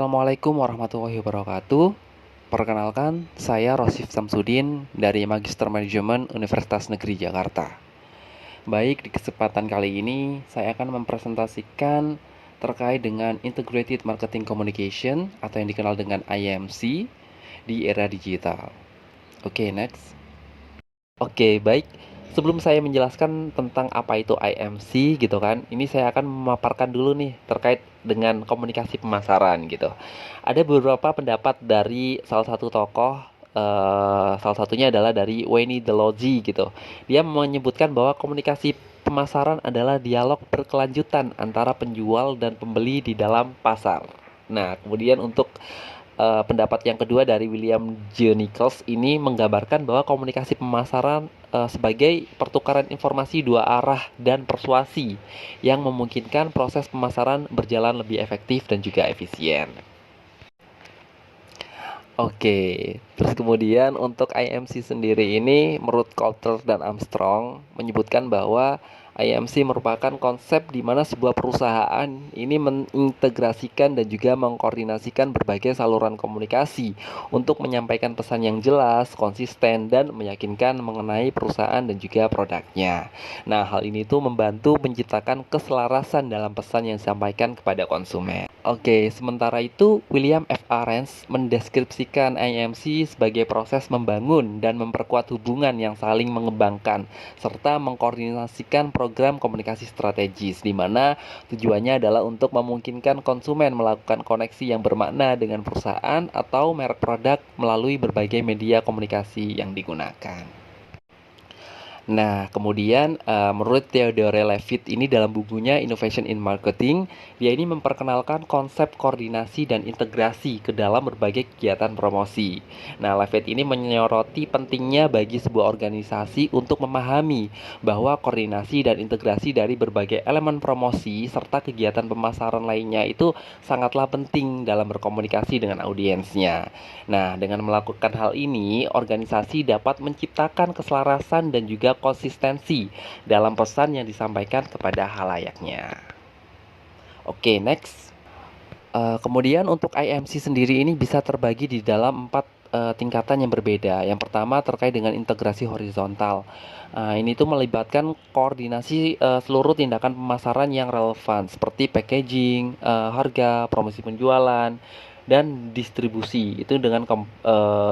Assalamualaikum warahmatullahi wabarakatuh. Perkenalkan, saya Rosif Samsudin dari Magister Manajemen Universitas Negeri Jakarta. Baik, di kesempatan kali ini saya akan mempresentasikan terkait dengan Integrated Marketing Communication atau yang dikenal dengan IMC di era digital. Oke, next. Oke, baik. Sebelum saya menjelaskan tentang apa itu IMC gitu kan, ini saya akan memaparkan dulu nih terkait dengan komunikasi pemasaran gitu. Ada beberapa pendapat dari salah satu tokoh, salah satunya adalah dari Wayne Delozi gitu. Dia menyebutkan bahwa komunikasi pemasaran adalah dialog berkelanjutan antara penjual dan pembeli di dalam pasar. Nah, kemudian untuk pendapat yang kedua dari William J. Nichols ini menggambarkan bahwa komunikasi pemasaran sebagai pertukaran informasi dua arah dan persuasi yang memungkinkan proses pemasaran berjalan lebih efektif dan juga efisien. Oke, terus kemudian untuk IMC sendiri ini menurut Coulter dan Armstrong menyebutkan bahwa IMC merupakan konsep di mana sebuah perusahaan ini mengintegrasikan dan juga mengkoordinasikan berbagai saluran komunikasi untuk menyampaikan pesan yang jelas, konsisten, dan meyakinkan mengenai perusahaan dan juga produknya. Nah, hal ini tuh membantu menciptakan keselarasan dalam pesan yang disampaikan kepada konsumen. Oke, sementara itu William F. Arens mendeskripsikan IMC sebagai proses membangun dan memperkuat hubungan yang saling mengembangkan serta mengkoordinasikan program komunikasi strategis di mana tujuannya adalah untuk memungkinkan konsumen melakukan koneksi yang bermakna dengan perusahaan atau merek produk melalui berbagai media komunikasi yang digunakan. Nah, kemudian menurut Theodore Levitt ini dalam bukunya Innovation in Marketing, dia ini memperkenalkan konsep koordinasi dan integrasi ke dalam berbagai kegiatan promosi. Nah, Levitt ini menyoroti pentingnya bagi sebuah organisasi untuk memahami bahwa koordinasi dan integrasi dari berbagai elemen promosi serta kegiatan pemasaran lainnya itu sangatlah penting dalam berkomunikasi dengan audiensnya. Nah, dengan melakukan hal ini, organisasi dapat menciptakan keselarasan dan juga konsistensi dalam pesan yang disampaikan kepada halayaknya. Oke, next. Kemudian untuk IMC sendiri ini bisa terbagi di dalam 4 tingkatan yang berbeda. Yang pertama terkait dengan integrasi horizontal. Ini tuh melibatkan koordinasi seluruh tindakan pemasaran yang relevan seperti packaging, harga, promosi penjualan, dan distribusi itu dengan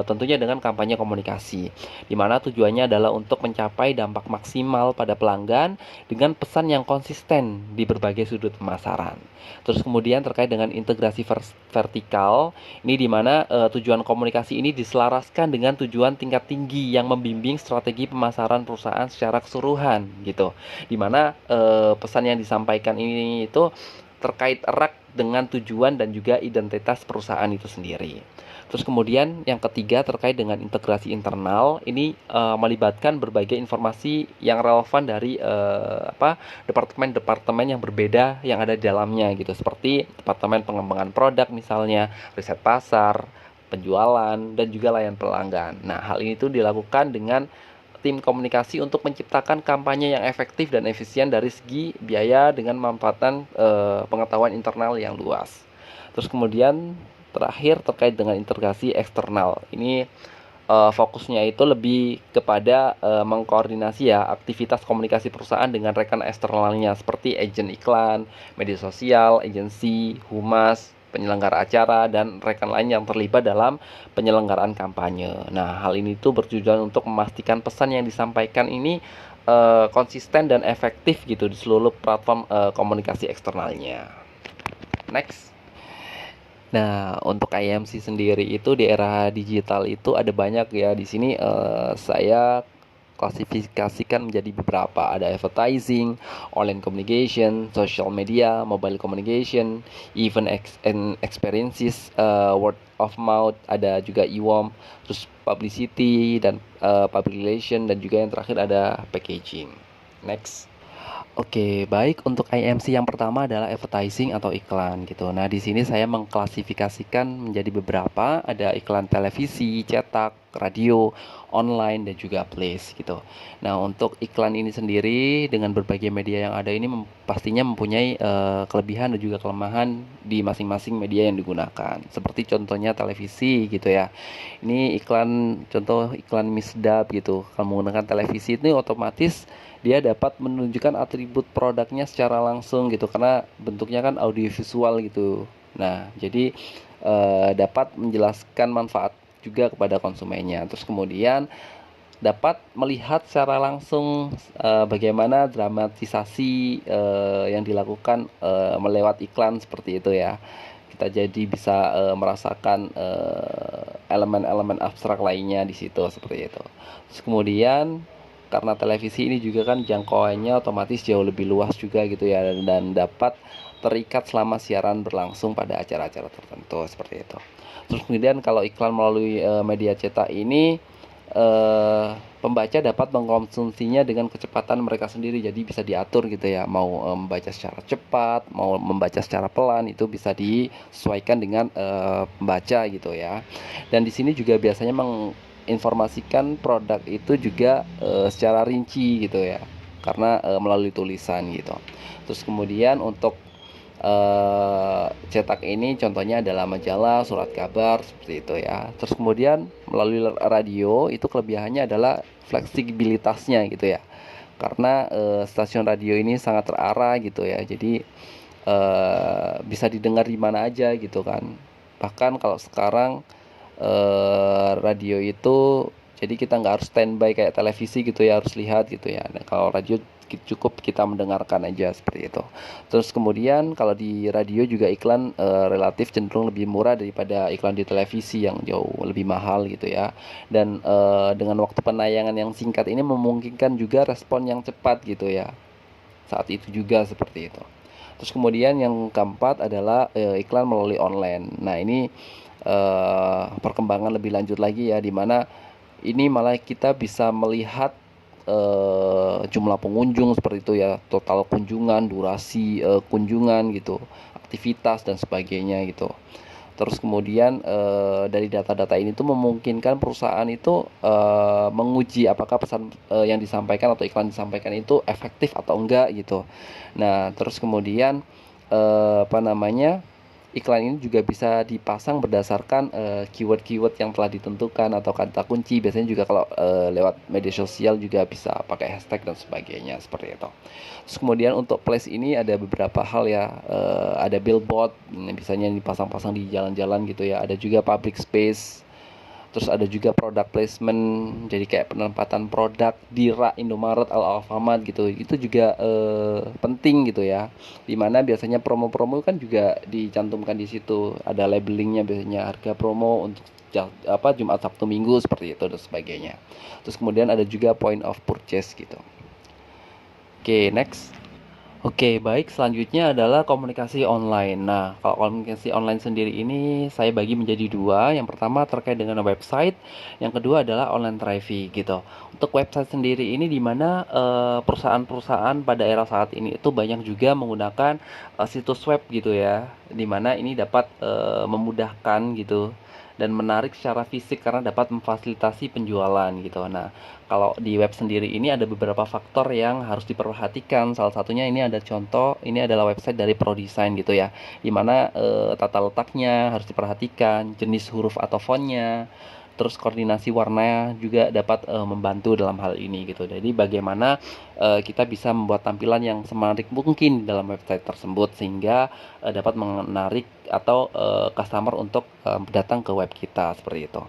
tentunya dengan kampanye komunikasi di mana tujuannya adalah untuk mencapai dampak maksimal pada pelanggan dengan pesan yang konsisten di berbagai sudut pemasaran. Terus kemudian terkait dengan integrasi vertikal ini di mana tujuan komunikasi ini diselaraskan dengan tujuan tingkat tinggi yang membimbing strategi pemasaran perusahaan secara keseluruhan gitu. Di mana pesan yang disampaikan ini itu terkait erat dengan tujuan dan juga identitas perusahaan itu sendiri. Terus kemudian yang ketiga terkait dengan integrasi internal ini melibatkan berbagai informasi yang relevan dari departemen-departemen yang berbeda yang ada di dalamnya gitu seperti departemen pengembangan produk misalnya, riset pasar, penjualan dan juga layanan pelanggan. Nah, hal ini tuh dilakukan dengan tim komunikasi untuk menciptakan kampanye yang efektif dan efisien dari segi biaya dengan memanfaatkan pengetahuan internal yang luas. Terus kemudian terakhir terkait dengan integrasi eksternal. Ini fokusnya itu lebih kepada mengkoordinasi ya aktivitas komunikasi perusahaan dengan rekan eksternalnya seperti agen iklan, media sosial, agensi, humas, penyelenggara acara, dan rekan lain yang terlibat dalam penyelenggaraan kampanye. Nah, hal ini tuh bertujuan untuk memastikan pesan yang disampaikan ini konsisten dan efektif gitu di seluruh platform komunikasi eksternalnya. Next. Nah, untuk IMC sendiri itu di era digital itu ada banyak ya. Di sini saya klasifikasikan menjadi beberapa. Ada advertising, online communication, social media, mobile communication, event and experiences, word of mouth, ada juga e-worm, terus publicity dan public relation dan juga yang terakhir ada packaging. Next. Oke, baik untuk IMC yang pertama adalah advertising atau iklan gitu. Nah, di sini saya mengklasifikasikan menjadi beberapa, ada iklan televisi, cetak, radio, online dan juga place gitu. Nah, untuk iklan ini sendiri dengan berbagai media yang ada ini pastinya mempunyai kelebihan dan juga kelemahan di masing-masing media yang digunakan. Seperti contohnya televisi gitu ya. Ini iklan contoh iklan mie sedap gitu. Kalau menggunakan televisi ini otomatis dia dapat menunjukkan atribut produknya secara langsung gitu karena bentuknya kan audiovisual gitu. Nah, jadi dapat menjelaskan manfaat juga kepada konsumennya. Terus kemudian dapat melihat secara langsung bagaimana dramatisasi yang dilakukan melewat iklan seperti itu ya. Kita jadi bisa merasakan elemen-elemen abstrak lainnya di situ seperti itu. Terus kemudian karena televisi ini juga kan jangkauannya otomatis jauh lebih luas juga gitu ya dan dapat terikat selama siaran berlangsung pada acara-acara tertentu seperti itu. Terus kemudian kalau iklan melalui media cetak ini eh, pembaca dapat mengkonsumsinya dengan kecepatan mereka sendiri jadi bisa diatur gitu ya mau membaca secara cepat mau membaca secara pelan itu bisa disesuaikan dengan pembaca gitu ya dan di sini juga biasanya menginformasikan produk itu juga secara rinci gitu ya karena melalui tulisan gitu terus kemudian untuk cetak ini contohnya adalah majalah, surat kabar seperti itu ya. Terus kemudian melalui radio itu kelebihannya adalah fleksibilitasnya gitu ya. Karena stasiun radio ini sangat terarah gitu ya. Jadi bisa didengar di mana aja gitu kan. Bahkan kalau sekarang radio itu jadi kita nggak harus standby kayak televisi gitu ya harus lihat gitu ya. Nah, kalau radio cukup kita mendengarkan aja seperti itu. Terus kemudian kalau di radio juga iklan relatif cenderung lebih murah daripada iklan di televisi yang jauh lebih mahal gitu ya. Dan dengan waktu penayangan yang singkat ini memungkinkan juga respon yang cepat gitu ya. Saat itu juga seperti itu. Terus kemudian yang keempat adalah iklan melalui online. Nah, ini perkembangan lebih lanjut lagi ya di mana ini malah kita bisa melihat jumlah pengunjung seperti itu ya, total kunjungan, durasi kunjungan gitu, aktivitas dan sebagainya gitu. Terus kemudian dari data-data ini tuh memungkinkan perusahaan itu menguji apakah pesan yang disampaikan atau iklan disampaikan itu efektif atau enggak gitu. Nah, terus kemudian apa namanya? Iklan ini juga bisa dipasang berdasarkan keyword-keyword yang telah ditentukan atau kata kunci. Biasanya juga kalau lewat media sosial juga bisa pakai hashtag dan sebagainya seperti itu. Terus kemudian untuk place ini ada beberapa hal ya. Ada billboard, misalnya dipasang-pasang di jalan-jalan gitu ya. Ada juga public space. Terus ada juga product placement, jadi kayak penempatan produk di rak Indomaret, Alfamart gitu. Itu juga penting gitu ya. Dimana biasanya promo-promo kan juga dicantumkan di situ. Ada labelingnya biasanya harga promo untuk Jumat, Sabtu, Minggu seperti itu dan sebagainya. Terus kemudian ada juga point of purchase gitu. Oke, next. Oke, baik. Selanjutnya adalah komunikasi online. Nah, kalau komunikasi online sendiri ini saya bagi menjadi dua. Yang pertama terkait dengan website, yang kedua adalah online traffic gitu. Untuk website sendiri ini di mana perusahaan-perusahaan pada era saat ini itu banyak juga menggunakan situs web gitu ya, di mana ini dapat memudahkan gitu dan menarik secara fisik karena dapat memfasilitasi penjualan gitu. Nah, kalau di web sendiri ini ada beberapa faktor yang harus diperhatikan. Salah satunya ini ada contoh, ini adalah website dari ProDesign gitu ya. Dimana tata letaknya harus diperhatikan, jenis huruf atau fontnya, terus koordinasi warna juga dapat membantu dalam hal ini gitu. Jadi bagaimana kita bisa membuat tampilan yang semenarik mungkin dalam website tersebut sehingga dapat menarik atau customer untuk datang ke web kita seperti itu.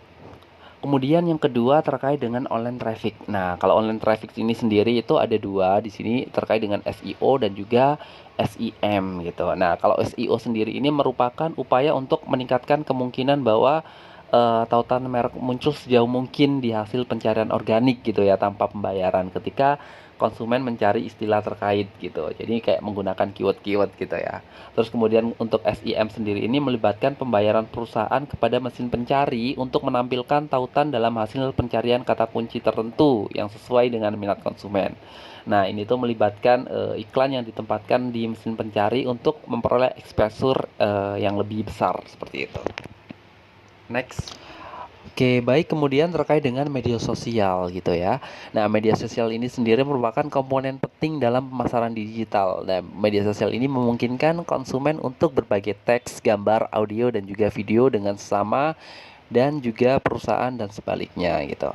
Kemudian yang kedua terkait dengan online traffic. Nah, kalau online traffic ini sendiri itu ada dua di sini terkait dengan SEO dan juga SEM gitu. Nah, kalau SEO sendiri ini merupakan upaya untuk meningkatkan kemungkinan bahwa tautan merek muncul sejauh mungkin di hasil pencarian organik gitu ya, tanpa pembayaran ketika konsumen mencari istilah terkait gitu. Jadi kayak menggunakan keyword-keyword gitu ya. Terus kemudian untuk SEM sendiri ini melibatkan pembayaran perusahaan kepada mesin pencari untuk menampilkan tautan dalam hasil pencarian kata kunci tertentu yang sesuai dengan minat konsumen. Nah, ini tuh melibatkan iklan yang ditempatkan di mesin pencari untuk memperoleh exposure yang lebih besar seperti itu. Next. Oke, baik, kemudian terkait dengan media sosial gitu ya. Nah, media sosial ini sendiri merupakan komponen penting dalam pemasaran digital. Nah, media sosial ini memungkinkan konsumen untuk berbagi teks, gambar, audio, dan juga video dengan sesama dan juga perusahaan dan sebaliknya gitu.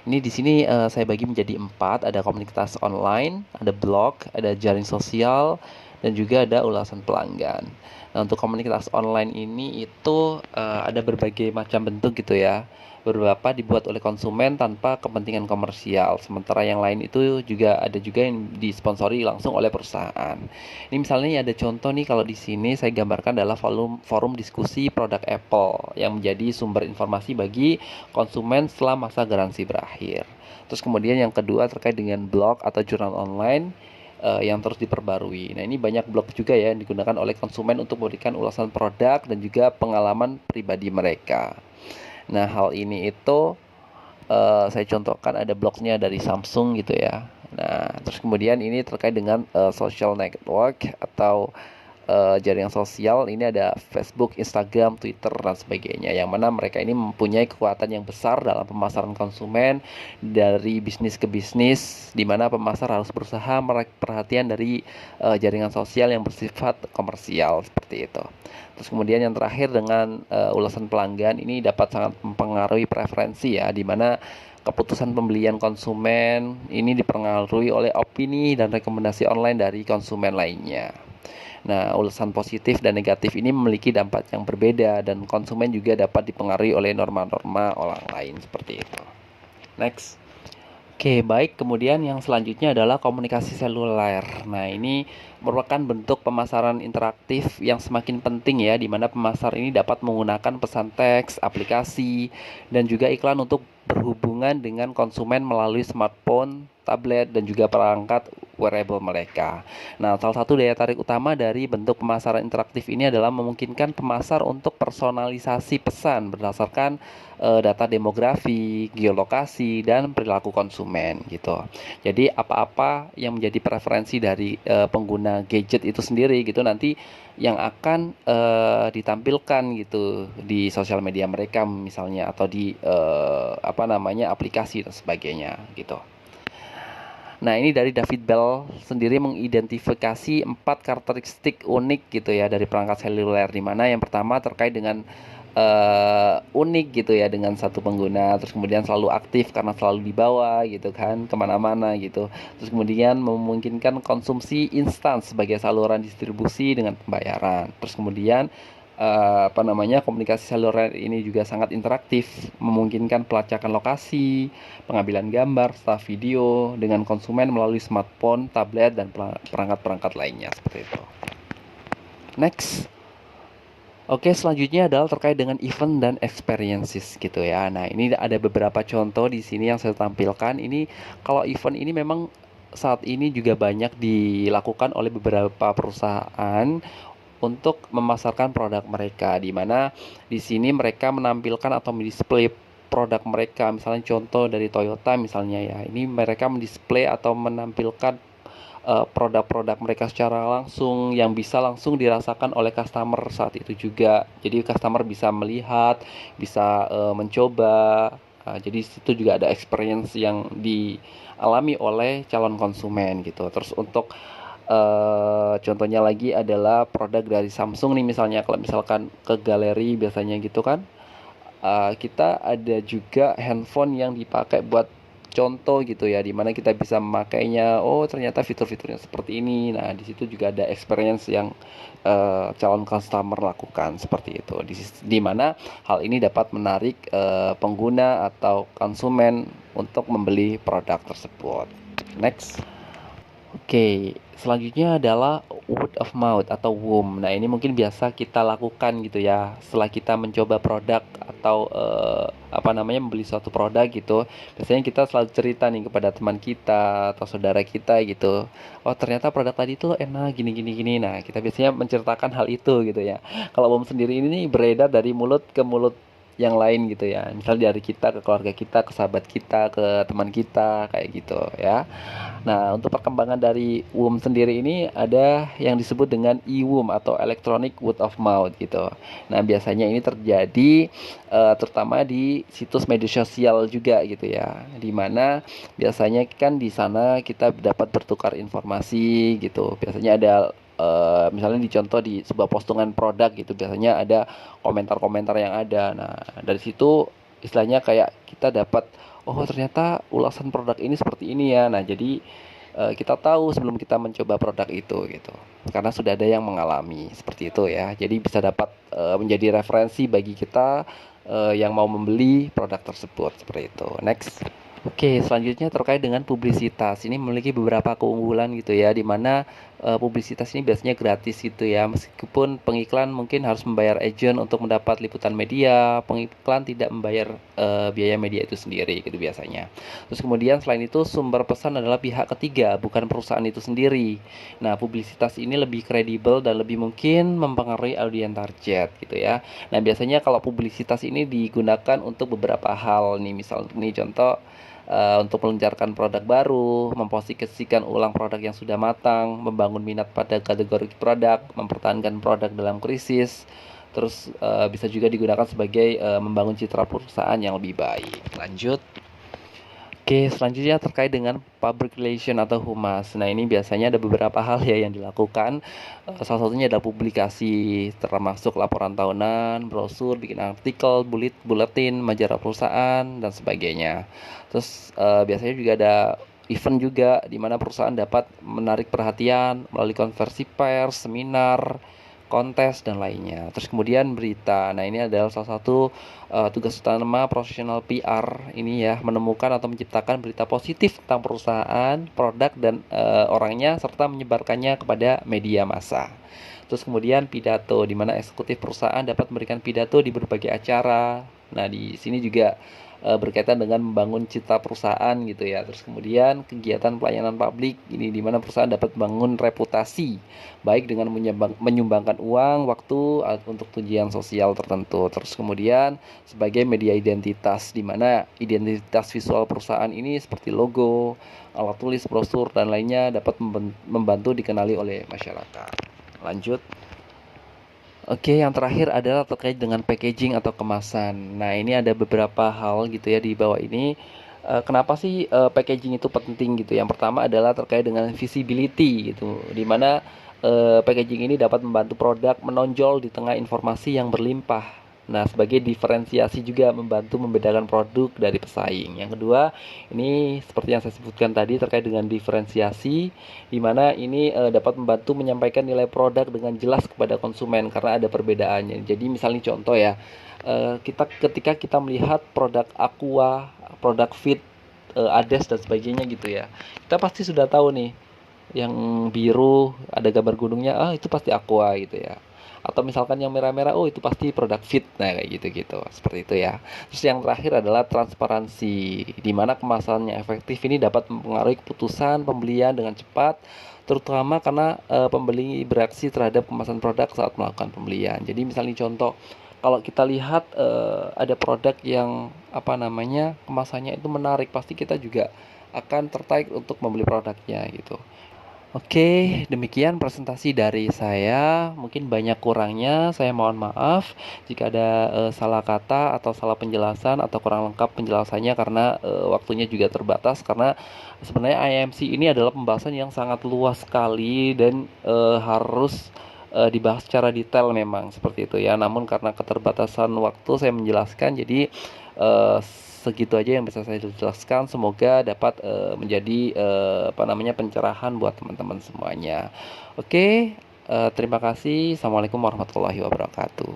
Ini di sini saya bagi menjadi 4, ada komunitas online, ada blog, ada jaring sosial, dan juga ada ulasan pelanggan. Nah, untuk komunitas online ini itu ada berbagai macam bentuk gitu ya. Beberapa dibuat oleh konsumen tanpa kepentingan komersial, sementara yang lain itu ada juga yang disponsori langsung oleh perusahaan. Ini misalnya ada contoh nih, kalau di sini saya gambarkan adalah forum diskusi produk Apple yang menjadi sumber informasi bagi konsumen setelah masa garansi berakhir. Terus kemudian yang kedua terkait dengan blog atau jurnal online yang terus diperbarui. Nah, ini banyak blog juga ya yang digunakan oleh konsumen untuk memberikan ulasan produk dan juga pengalaman pribadi mereka. Nah, hal ini itu saya contohkan ada blognya dari Samsung gitu ya. Nah, terus kemudian ini terkait dengan social network atau jaringan sosial. Ini ada Facebook, Instagram, Twitter, dan sebagainya, yang mana mereka ini mempunyai kekuatan yang besar dalam pemasaran konsumen dari bisnis ke bisnis, di mana pemasar harus berusaha menarik perhatian dari jaringan sosial yang bersifat komersial seperti itu. Terus kemudian yang terakhir dengan ulasan pelanggan, ini dapat sangat mempengaruhi preferensi ya, di mana keputusan pembelian konsumen ini dipengaruhi oleh opini dan rekomendasi online dari konsumen lainnya. Nah, ulasan positif dan negatif ini memiliki dampak yang berbeda dan konsumen juga dapat dipengaruhi oleh norma-norma orang lain seperti itu. Next. Oke, baik. Kemudian yang selanjutnya adalah komunikasi seluler. Nah, ini merupakan bentuk pemasaran interaktif yang semakin penting ya, di mana pemasar ini dapat menggunakan pesan teks, aplikasi, dan juga iklan untuk berhubungan dengan konsumen melalui smartphone, tablet, dan juga perangkat wearable mereka. Nah, salah satu daya tarik utama dari bentuk pemasaran interaktif ini adalah memungkinkan pemasar untuk personalisasi pesan berdasarkan data demografi, geolokasi, dan perilaku konsumen gitu. Jadi apa-apa yang menjadi preferensi dari pengguna gadget itu sendiri gitu nanti yang akan ditampilkan gitu di sosial media mereka misalnya, atau di aplikasi dan sebagainya gitu. Nah, ini dari David Bell sendiri mengidentifikasi 4 karakteristik unik gitu ya dari perangkat seluler, di mana yang pertama terkait dengan unik gitu ya dengan satu pengguna, terus kemudian selalu aktif karena selalu dibawa gitu kan kemana-mana gitu, terus kemudian memungkinkan konsumsi instan sebagai saluran distribusi dengan pembayaran, terus kemudian komunikasi seluler ini juga sangat interaktif, memungkinkan pelacakan lokasi, pengambilan gambar serta video dengan konsumen melalui smartphone, tablet, dan perangkat-perangkat lainnya seperti itu. Next. Oke, selanjutnya adalah terkait dengan event dan experiences gitu ya. Nah, ini ada beberapa contoh di sini yang saya tampilkan. Ini kalau event ini memang saat ini juga banyak dilakukan oleh beberapa perusahaan untuk memasarkan produk mereka, di mana di sini mereka menampilkan atau mendisplay produk mereka. Misalnya contoh dari Toyota misalnya ya, ini mereka mendisplay atau menampilkan produk-produk mereka secara langsung yang bisa langsung dirasakan oleh customer saat itu juga. Jadi customer bisa melihat, bisa mencoba. Jadi situ juga ada experience yang dialami oleh calon konsumen gitu. Terus untuk contohnya lagi adalah produk dari Samsung nih misalnya, kalau misalkan ke galeri biasanya gitu kan, kita ada juga handphone yang dipakai buat contoh gitu ya, dimana kita bisa memakainya, oh ternyata fitur-fiturnya seperti ini. Nah, di situ juga ada experience yang calon customer lakukan seperti itu, di mana hal ini dapat menarik pengguna atau konsumen untuk membeli produk tersebut. Next. Oke, selanjutnya adalah word of mouth atau WOM. Nah, ini mungkin biasa kita lakukan gitu ya. Setelah kita mencoba produk atau membeli suatu produk gitu. Biasanya kita selalu cerita nih kepada teman kita atau saudara kita gitu. Oh, ternyata produk tadi tuh enak gini gini gini. Nah, kita biasanya menceritakan hal itu gitu ya. Kalau WOM sendiri ini nih beredar dari mulut ke mulut yang lain gitu ya, misal dari kita ke keluarga kita, ke sahabat kita, ke teman kita, kayak gitu ya. Nah, untuk perkembangan dari WOM sendiri ini ada yang disebut dengan e-WOM atau Electronic Word of Mouth gitu. Nah, biasanya ini terjadi terutama di situs media sosial juga gitu ya. Di mana biasanya kan di sana kita dapat bertukar informasi gitu. Biasanya ada misalnya dicontoh di sebuah postingan produk gitu, biasanya ada komentar-komentar yang ada. Nah, dari situ istilahnya kayak kita dapat, oh ternyata ulasan produk ini seperti ini ya. Nah, jadi kita tahu sebelum kita mencoba produk itu gitu. Karena sudah ada yang mengalami seperti itu ya. Jadi bisa dapat menjadi referensi bagi kita yang mau membeli produk tersebut seperti itu. Next. Oke, selanjutnya terkait dengan publisitas. Ini memiliki beberapa keunggulan gitu ya, di mana publisitas ini biasanya gratis gitu ya. Meskipun pengiklan mungkin harus membayar agent untuk mendapat liputan media, pengiklan tidak membayar biaya media itu sendiri gitu biasanya. Terus kemudian selain itu sumber pesan adalah pihak ketiga, bukan perusahaan itu sendiri. Nah, publisitas ini lebih kredibel dan lebih mungkin mempengaruhi audiens target gitu ya. Nah, biasanya kalau publisitas ini digunakan untuk beberapa hal nih, misal nih contoh untuk meluncurkan produk baru, memposisikan ulang produk yang sudah matang, membangun minat pada kategori produk, mempertahankan produk dalam krisis. Terus bisa juga digunakan sebagai membangun citra perusahaan yang lebih baik. Lanjut. Oke, selanjutnya terkait dengan public relation atau humas. Nah, ini biasanya ada beberapa hal ya yang dilakukan. Salah satunya adalah publikasi, termasuk laporan tahunan, brosur, bikin artikel, buletin, majalah perusahaan, dan sebagainya. Terus biasanya juga ada event juga di mana perusahaan dapat menarik perhatian melalui konversi pers, seminar, kontes dan lainnya. Terus kemudian berita. Nah, ini adalah salah satu tugas utama profesional PR ini ya, menemukan atau menciptakan berita positif tentang perusahaan, produk dan orangnya serta menyebarkannya kepada media massa. Terus kemudian pidato, di mana eksekutif perusahaan dapat memberikan pidato di berbagai acara. Nah, di sini juga berkaitan dengan membangun citra perusahaan gitu ya. Terus kemudian kegiatan pelayanan publik ini di mana perusahaan dapat membangun reputasi baik dengan menyumbangkan uang, waktu untuk tujuan sosial tertentu. Terus kemudian sebagai media identitas di mana identitas visual perusahaan ini seperti logo, alat tulis, brosur dan lainnya dapat membantu dikenali oleh masyarakat. Lanjut. Oke, yang terakhir adalah terkait dengan packaging atau kemasan. Nah, ini ada beberapa hal gitu ya di bawah ini. Kenapa sih packaging itu penting gitu? Yang pertama adalah terkait dengan visibility gitu, di mana packaging ini dapat membantu produk menonjol di tengah informasi yang berlimpah. Nah, sebagai diferensiasi juga membantu membedakan produk dari pesaing. Yang kedua, ini seperti yang saya sebutkan tadi terkait dengan diferensiasi, di mana ini dapat membantu menyampaikan nilai produk dengan jelas kepada konsumen karena ada perbedaannya. Jadi misalnya contoh ya, ketika kita melihat produk Aqua, produk Fit, Ades dan sebagainya gitu ya, kita pasti sudah tahu nih, yang biru ada gambar gunungnya, itu pasti Aqua gitu ya. Atau misalkan yang merah-merah, oh itu pasti produk Fit. Nah, kayak gitu-gitu. Seperti itu ya. Terus yang terakhir adalah transparansi, di mana kemasannya efektif ini dapat mempengaruhi keputusan pembelian dengan cepat, terutama karena pembeli bereaksi terhadap kemasan produk saat melakukan pembelian. Jadi misalnya contoh, kalau kita lihat ada produk yang kemasannya itu menarik, pasti kita juga akan tertarik untuk membeli produknya gitu. Oke, demikian presentasi dari saya. Mungkin banyak kurangnya, saya mohon maaf jika ada salah kata atau salah penjelasan atau kurang lengkap penjelasannya karena waktunya juga terbatas. Karena sebenarnya IMC ini adalah pembahasan yang sangat luas sekali dan harus dibahas secara detail memang seperti itu ya. Namun karena keterbatasan waktu saya menjelaskan, jadi eh, segitu aja yang bisa saya jelaskan. Semoga dapat menjadi pencerahan buat teman-teman semuanya. Oke, terima kasih. Assalamualaikum warahmatullahi wabarakatuh.